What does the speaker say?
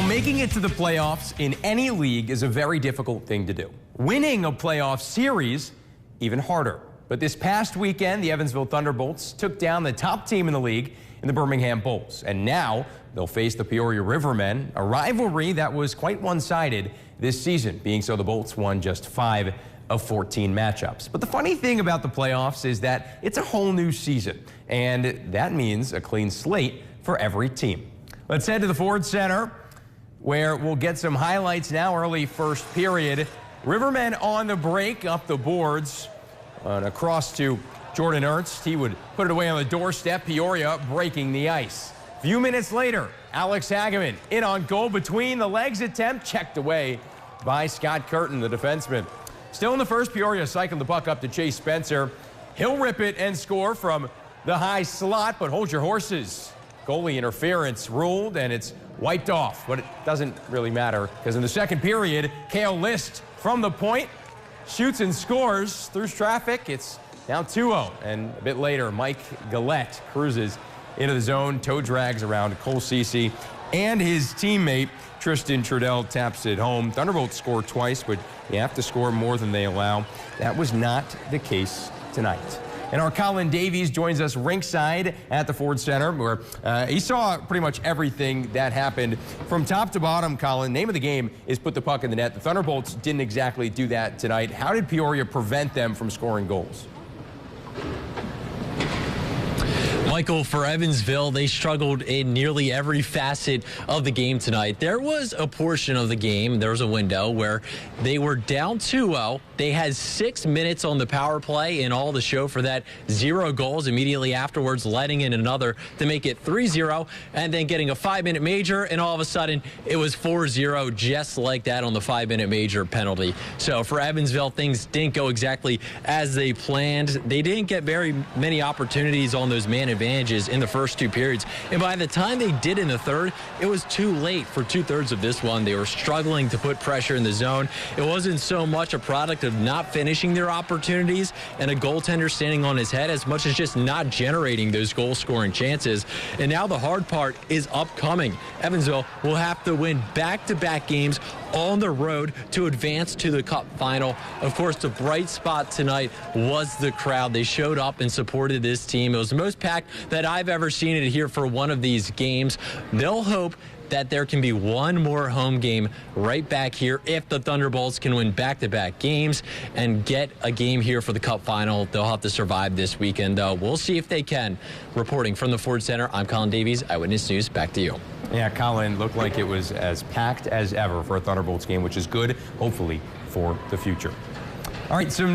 Making it to the playoffs in any league is a very difficult thing to do. Winning a playoff series, even harder. But this past weekend, the Evansville Thunderbolts took down the top team in the league in the Birmingham Bulls. And now they'll face the Peoria Rivermen, a rivalry that was quite one-sided this season, being so the Bolts won just 5 of 14 matchups. But the funny thing about the playoffs is that it's a whole new season, and that means a clean slate for every team. Let's head to the Ford Center, where we'll get some highlights now. Early first period. Rivermen on the break, up the boards, and across to Jordan Ernst. He would put it away on the doorstep. Peoria breaking the ice. A few minutes later, Alex Hageman in on goal, between the legs attempt, checked away by Scott Curtin, the defenseman. Still in the first, Peoria cycled the puck up to Chase Spencer. He'll rip it and score from the high slot, but hold your horses. Goalie interference ruled, and it's wiped off, but it doesn't really matter because in the second period, Cale List from the point shoots and scores through traffic. It's now 2-0, and a bit later, Mike Gillette cruises into the zone, toe drags around Cole Cece, and his teammate Tristan Trudell taps it home. Thunderbolts score twice, but you have to score more than they allow. That was not the case tonight. And our Colin Davies joins us ringside at the Ford Center, where he saw pretty much everything that happened from top to bottom. Colin, name of the game is put the puck in the net. The Thunderbolts didn't exactly do that tonight. How did Peoria prevent them from scoring goals? Michael, for Evansville, they struggled in nearly every facet of the game tonight. There was a portion of the game, there was a window where they were down 2-0. They had 6 minutes on the power play in all to show for that. 0 goals immediately afterwards, letting in another to make it 3-0, and then getting a 5-minute major, and all of a sudden it was 4-0 just like that on the 5-minute major penalty. So for Evansville, things didn't go exactly as they planned. They didn't get very many opportunities on those man advantages in the first 2 periods, and by the time they did in the third, it was too late for 2/3 of this one. They were struggling to put pressure in the zone. It wasn't so much a product of not finishing their opportunities and a goaltender standing on his head as much as just not generating those goal-scoring chances. And now the hard part is upcoming. Evansville will have to win back-to-back games on the road to advance to the Cup final. Of course, the bright spot tonight was the crowd. They showed up and supported this team. It was the most packed that I've ever seen it here for one of these games. They'll hope that there can be one more home game right back here if the Thunderbolts can win back-to-back games and get a game here for the Cup final. They'll have to survive this weekend, though. We'll see if they can. Reporting from the Ford Center, I'm Colin Davies, Eyewitness News. Back to you. Yeah, Colin, looked like it was as packed as ever for a Thunderbolts game, which is good, hopefully, for the future. All right, some news.